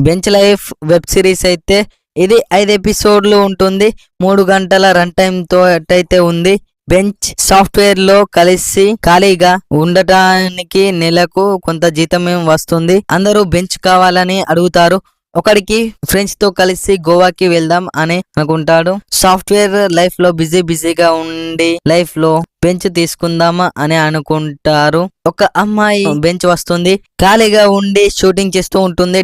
Bench life web series అయితే ఇది 5 ఎపిసోడ్లు ఉంటుంది. 3 గంటల రన్ టైమ్ తో అయితే ఉంది. బెంచ్ సాఫ్ట్వేర్ లో కలిసి ఖాళీగా ఉండటానికి నెలకు కొంత జీతం వస్తుంది. అందరూ బెంచ్ కావాలని అడుగుతారు. ఒకడికి ఫ్రెండ్స్ తో కలిసి గోవాకి వెళ్దాం అని అనుకుంటాడు. సాఫ్ట్వేర్ లైఫ్ లో బిజీగా ఉండి లైఫ్ లో బెంచ్ తీసుకుందామా అని అనుకుంటారు. ఒక అమ్మాయి బెంచ్ వస్తుంది. ఖాళీగా ఉండి షూటింగ్ చేస్తూ ఉంటుంది.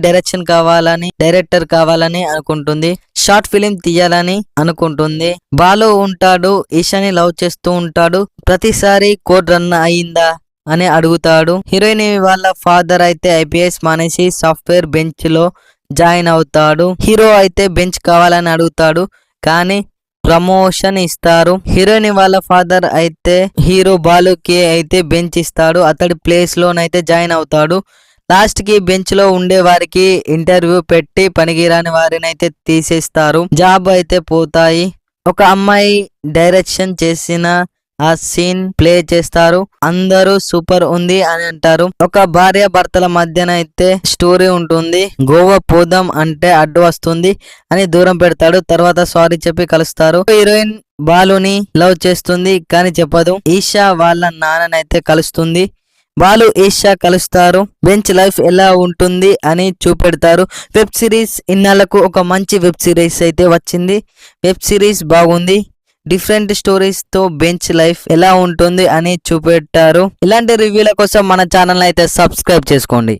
డైరెక్టర్ కావాలని అనుకుంటుంది. షార్ట్ ఫిలిం తీయాలని అనుకుంటుంది. బాలు ఉంటాడు. ఈషాని లవ్ చేస్తూ ఉంటాడు. ప్రతిసారి కోడ్ రన్ అయిందా అని అడుగుతాడు. హీరోయిన్ వాళ్ళ ఫాదర్ అయితే ఐపీఎస్ మానేసి సాఫ్ట్వేర్ బెంచ్ లో జాయిన్ అవుతాడు. హీరో అయితే బెంచ్ కావాలని అడుగుతాడు, కానీ ప్రమోషన్ ఇస్తారు. హీరోయిన్ వాళ్ళ ఫాదర్ అయితే హీరో బాలుకి అయితే బెంచ్ ఇస్తాడు. అతడి ప్లేస్ లోనైతే జాయిన్ అవుతాడు. లాస్ట్ కి బెంచ్ లో ఉండే వారికి ఇంటర్వ్యూ పెట్టి పనికిరాని వారిని అయితే తీసేస్తారు. జాబ్ అయితే పోతాయి. ఒక అమ్మాయి డైరెక్షన్ చేసిన ఆ సీన్ ప్లే చేస్తారు. అందరూ సూపర్ ఉంది అని అంటారు. ఒక భార్య భర్తల మధ్యన అయితే స్టోరీ ఉంటుంది. గోవా పోదాం అంటే అడ్డు వస్తుంది అని దూరం పెడతాడు. తర్వాత సారీ చెప్పి కలుస్తారు. హీరోయిన్ బాలుని లవ్ చేస్తుంది కానీ చెప్పదు. ఈషా వాళ్ళ నాన్ననైతే కలుస్తుంది. బాలు ఈషా కలుస్తారు. బెంచ్ లైఫ్ ఎలా ఉంటుంది అని చూపెడతారు. వెబ్ సిరీస్ ఇన్నాళ్లకు ఒక మంచి వెబ్ సిరీస్ అయితే వచ్చింది. వెబ్ సిరీస్ బాగుంది. డిఫరెంట్ స్టోరీస్ తో బెంచ్ లైఫ్ ఎలా ఉంటుంది అని చూపెట్టారు. ఇలాంటి రివ్యూల కోసం మన ఛానల్ అయితే సబ్స్క్రైబ్ చేసుకోండి.